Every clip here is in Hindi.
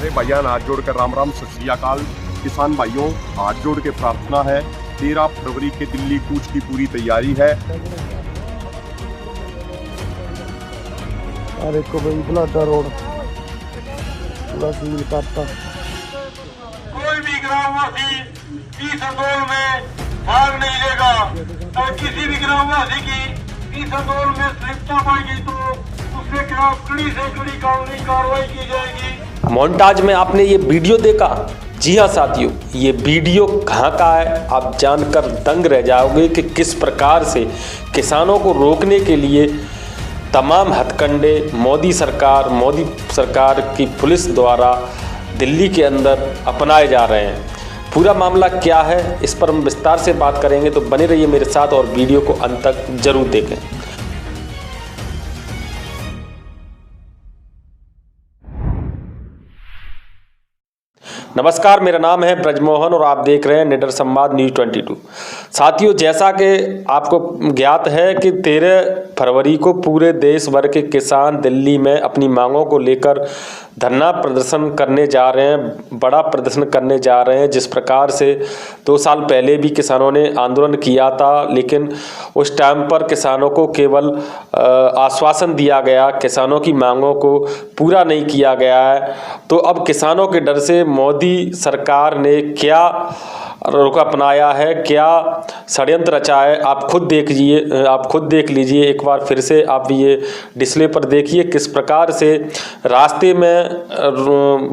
अरे भैया हाथ जोड़कर राम राम सत श्री अकाल। किसान भाइयों, हाथ जोड़ के प्रार्थना है, 13 फरवरी के दिल्ली कूच की पूरी तैयारी है। अरे को भाई बुलाता रोड पूरा सील करता। कोई भी ग्रामवासी इस आंदोलन में भाग नहीं लेगा और किसी भी ग्रामवासी की इस आंदोलन में संलिप्तता पाई गई तो उसके खिलाफ कड़ी से कड़ी कानूनी कार्रवाई की जाएगी। मोन्टाज में आपने ये वीडियो देखा? जी हाँ साथियों, ये वीडियो कहाँ का है आप जानकर दंग रह जाओगे कि किस प्रकार से किसानों को रोकने के लिए तमाम हथकंडे मोदी सरकार की पुलिस द्वारा दिल्ली के अंदर अपनाए जा रहे हैं। पूरा मामला क्या है इस पर हम विस्तार से बात करेंगे, तो बने रहिए मेरे साथ और वीडियो को अंत तक जरूर देखें। नमस्कार, मेरा नाम है ब्रजमोहन और आप देख रहे हैं निडर संवाद न्यूज़ 22। साथियों, जैसा कि आपको ज्ञात है कि 13 फरवरी को पूरे देश भर के किसान दिल्ली में अपनी मांगों को लेकर धरना प्रदर्शन करने जा रहे हैं, बड़ा प्रदर्शन करने जा रहे हैं। जिस प्रकार से 2 साल पहले भी किसानों ने आंदोलन किया था, लेकिन उस टाइम पर किसानों को केवल आश्वासन दिया गया, किसानों की मांगों को पूरा नहीं किया गया है। तो अब किसानों के डर से मोदी सरकार ने क्या रुख अपनाया है, क्या षड्यंत्र रचा है, आप खुद देख लीजिए एक बार फिर से। आप ये डिस्प्ले पर देखिए किस प्रकार से रास्ते में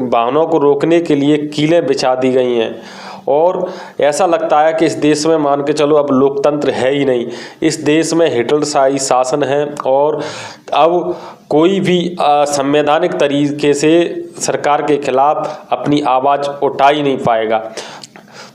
वाहनों को रोकने के लिए कीलें बिछा दी गई हैं। और ऐसा लगता है कि इस देश में मान के चलो अब लोकतंत्र है ही नहीं, इस देश में हिटलरशाही शासन है और अब कोई भी संवैधानिक तरीके से सरकार के खिलाफ अपनी आवाज़ उठा ही नहीं पाएगा।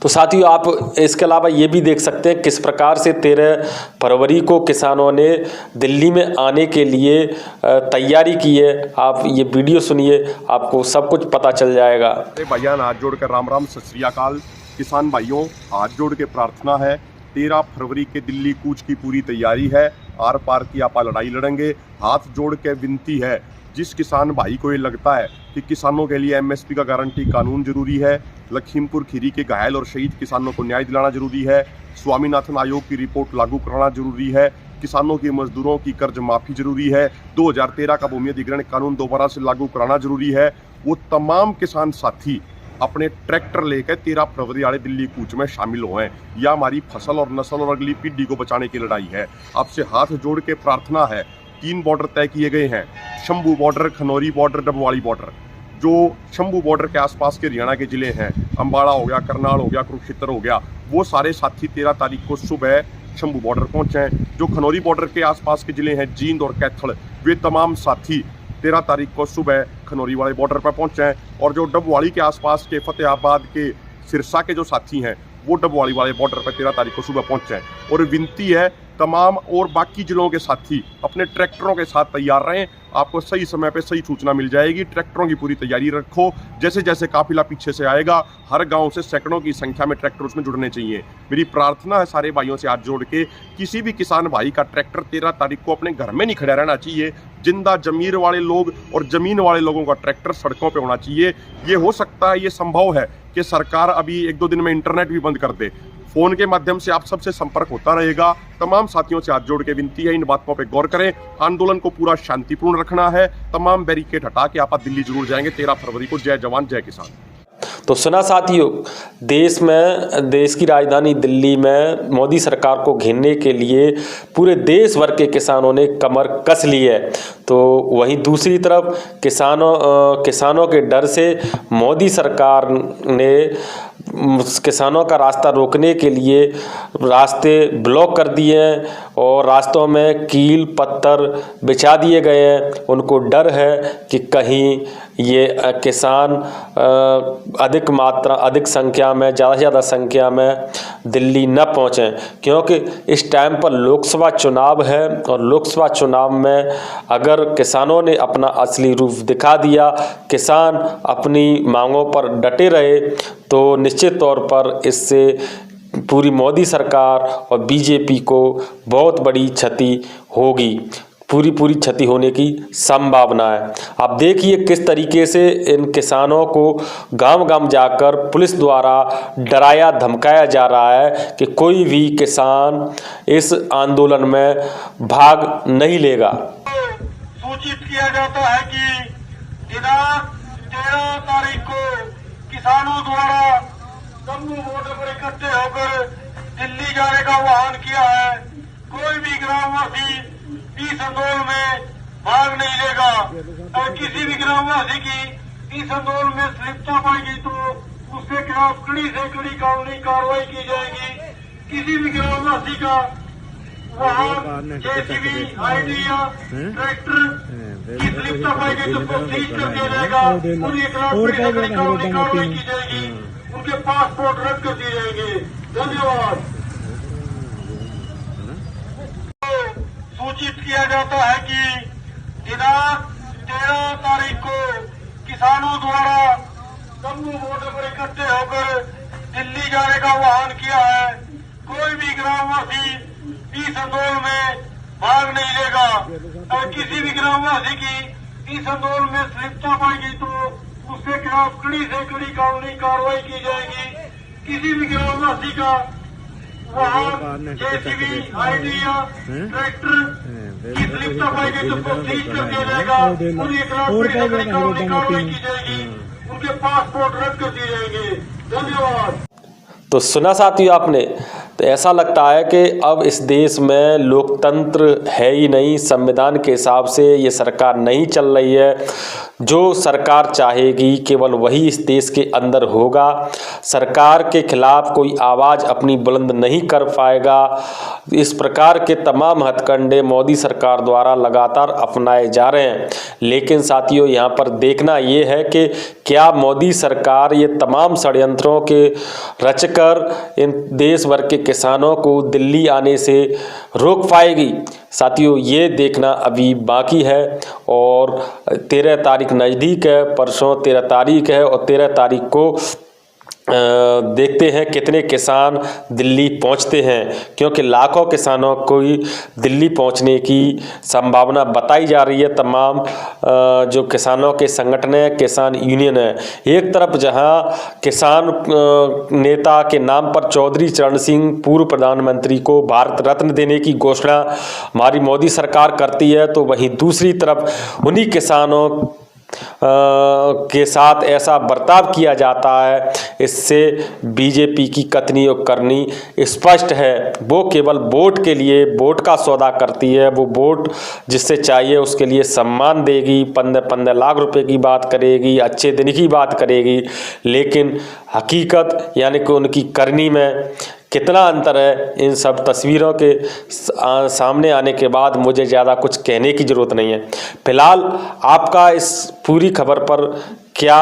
तो साथियों, आप इसके अलावा ये भी देख सकते हैं किस प्रकार से 13 फरवरी को किसानों ने दिल्ली में आने के लिए तैयारी की है। आप ये वीडियो सुनिए, आपको सब कुछ पता चल जाएगा। अरे भैया हाथ जोड़कर राम राम सत श्री अकाल। किसान भाइयों, हाथ जोड़ के प्रार्थना है, 13 फरवरी के दिल्ली कूच की पूरी तैयारी है। आर पार की आपा लड़ाई लड़ेंगे। हाथ जोड़ के विनती है, जिस किसान भाई को ये लगता है कि किसानों के लिए एमएसपी का गारंटी कानून जरूरी है, लखीमपुर खीरी के घायल और शहीद किसानों को न्याय दिलाना जरूरी है, स्वामीनाथन आयोग की रिपोर्ट लागू कराना जरूरी है, किसानों के मजदूरों की कर्ज माफी जरूरी है, 2013 का भूमि अधिग्रहण कानून दोबारा से लागू कराना जरूरी है, वो तमाम किसान साथी अपने ट्रैक्टर लेकर 13 फरवरी वाले दिल्ली कूच में शामिल हुए। यह हमारी फसल और नस्ल और अगली पीढ़ी को बचाने की लड़ाई है। आपसे हाथ जोड़ के प्रार्थना है, 3 बॉर्डर तय किए गए हैं, Shambhu border, Khanauri border, Dabwali border. जो शंभू बॉर्डर के आसपास के हरियाणा के जिले हैं, अम्बाड़ा हो गया, करनाल हो गया, कुरुक्षेत्र हो गया, वो सारे साथी 13 तारीख को सुबह शंभू बॉर्डर पहुंचे। जो खनौरी बॉर्डर के आसपास के जिले हैं, जींद और कैथल, वे तमाम साथी 13 तारीख को सुबह खनौरी वाले बॉर्डर पर पहुंचे। और जो डबवाड़ी के आसपास के फतेहाबाद के सिरसा के जो साथी हैं, वो डबवाड़ी वाले बॉर्डर पर 13 तारीख को सुबह पहुंचे। और विनती है तमाम और बाकी जिलों के साथी अपने ट्रैक्टरों के साथ तैयार रहें, आपको सही समय पे सही सूचना मिल जाएगी। ट्रैक्टरों की पूरी तैयारी रखो। जैसे जैसे काफिला पीछे से आएगा, हर गांव से सैकड़ों की संख्या में ट्रैक्टर उसमें जुड़ने चाहिए। मेरी प्रार्थना है सारे भाइयों से हाथ जोड़ के, किसी भी किसान भाई का ट्रैक्टर 13 तारीख को अपने घर में नहीं खड़ा रहना चाहिए। जिंदा जमीर वाले लोग और जमीन वाले लोगों का ट्रैक्टर सड़कों पर होना चाहिए। ये हो सकता है, ये संभव है कि सरकार अभी 1-2 दिन में इंटरनेट भी बंद कर दे, फोन के माध्यम से आप सबसे संपर्क होता रहेगा। तमाम साथियों से हाथ जोड़ के विनती है, इन बातों पे गौर करें। आंदोलन को पूरा शांतिपूर्ण रखना है। तमाम बैरिकेड हटा के आप दिल्ली जरूर जाएंगे 13 फरवरी को। जय जवान जय किसान। तो सुना साथियों, देश की राजधानी दिल्ली में मोदी सरकार को घेरने के लिए पूरे देश भर के किसानों ने कमर कस ली है। तो वहीं दूसरी तरफ किसानों के डर से मोदी सरकार ने किसानों का रास्ता रोकने के लिए रास्ते ब्लॉक कर दिए हैं और रास्तों में कील पत्थर बिछा दिए गए हैं। उनको डर है कि कहीं ये किसान अधिक संख्या में, ज़्यादा से ज़्यादा संख्या में दिल्ली न पहुँचें, क्योंकि इस टाइम पर लोकसभा चुनाव है और लोकसभा चुनाव में अगर किसानों ने अपना असली रूप दिखा दिया, किसान अपनी मांगों पर डटे रहे, तो निश्चित तौर पर इससे पूरी मोदी सरकार और बीजेपी को बहुत बड़ी क्षति होगी। पूरी क्षति होने की संभावना है। आप देखिए किस तरीके से इन किसानों को गांव-गांव जाकर पुलिस द्वारा डराया धमकाया जा रहा है कि कोई भी किसान इस आंदोलन में भाग नहीं लेगा। सूचित किया जाता है कि दिनांक 13 तारीख को किसानों द्वारा जम्मू बॉर्डर पर इकट्ठे होकर दिल्ली जाने का आह्वान किया है। कोई भी ग्रामवासी इस आंदोलन में भाग नहीं लेगा और किसी भी ग्रामवासी की इस आंदोलन में संलिप्तता पाएगी तो उसके खिलाफ कड़ी से कड़ी कानूनी कार्रवाई की जाएगी। किसी भी ग्रामवासी का वाहन जेसीबी आईडी या ट्रैक्टर की संलिप्तता पाएगी तो उसको सीज कर दिया जाएगा। उनके खिलाफ कड़ी से कड़ी कानूनी कार्रवाई की जाएगी। उनके पासपोर्ट रद्द कर दिए जाएंगे। धन्यवाद। सूचित किया जाता है कि दिनांक 13 तारीख को किसानों द्वारा जम्मू बॉर्डर पर इकट्ठे होकर दिल्ली जाने का आह्वान किया है। कोई भी ग्रामवासी इस आंदोलन में भाग नहीं लेगा और किसी भी ग्रामवासी की इस आंदोलन में संलिप्तता पाएगी तो उसके खिलाफ कड़ी से कड़ी कानूनी कार्रवाई की जाएगी। किसी भी ग्रामवासी का वाहन जेसीबी आईडी या ट्रैक्टर की संलिप्तता पाएगी तो उसको सीज कर दिया जाएगा। उनके खिलाफ कड़ी से कड़ी कानूनी कार्रवाई की जाएगी। उनके पासपोर्ट रद्द कर दिए जाएंगे। धन्यवाद। तो सुना साथियों आपने, तो ऐसा लगता है कि अब इस देश में लोकतंत्र है ही नहीं, संविधान के हिसाब से ये सरकार नहीं चल रही है। जो सरकार चाहेगी केवल वही इस देश के अंदर होगा। सरकार के खिलाफ कोई आवाज़ अपनी बुलंद नहीं कर पाएगा। इस प्रकार के तमाम हथकंडे मोदी सरकार द्वारा लगातार अपनाए जा रहे हैं। लेकिन साथियों यहाँ पर देखना ये है कि क्या मोदी सरकार ये तमाम षड्यंत्रों के रचकर इन देश भर के किसानों को दिल्ली आने से रोक पाएगी? साथियों ये देखना अभी बाकी है। और 13 तारीख नज़दीक है, परसों 13 तारीख है और 13 तारीख को देखते हैं कितने किसान दिल्ली पहुंचते हैं, क्योंकि लाखों किसानों को दिल्ली पहुंचने की संभावना बताई जा रही है। तमाम जो किसानों के संगठन है, किसान यूनियन है, एक तरफ जहां किसान नेता के नाम पर चौधरी चरण सिंह पूर्व प्रधानमंत्री को भारत रत्न देने की घोषणा हमारी मोदी सरकार करती है, तो वहीं दूसरी तरफ उन्हीं किसानों के साथ ऐसा बर्ताव किया जाता है। इससे बीजेपी की कथनी और करनी स्पष्ट है। वो केवल वोट के लिए वोट का सौदा करती है। वो वोट जिससे चाहिए उसके लिए सम्मान देगी, 15 लाख रुपए की बात करेगी, अच्छे दिन की बात करेगी, लेकिन हकीकत यानी कि उनकी करनी में कितना अंतर है, इन सब तस्वीरों के सामने आने के बाद मुझे ज़्यादा कुछ कहने की ज़रूरत नहीं है। फिलहाल आपका इस पूरी खबर पर क्या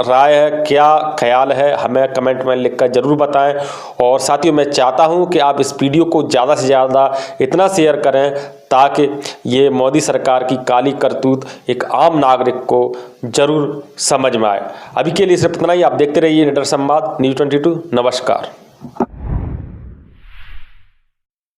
राय है, क्या ख्याल है, हमें कमेंट में लिखकर ज़रूर बताएं। और साथियों मैं चाहता हूं कि आप इस वीडियो को ज़्यादा से ज़्यादा इतना शेयर करें ताकि ये मोदी सरकार की काली करतूत एक आम नागरिक को ज़रूर समझ में आए। अभी के लिए सिर्फ इतना ही। आप देखते रहिए निडर संवाद न्यूज़ 22। नमस्कार।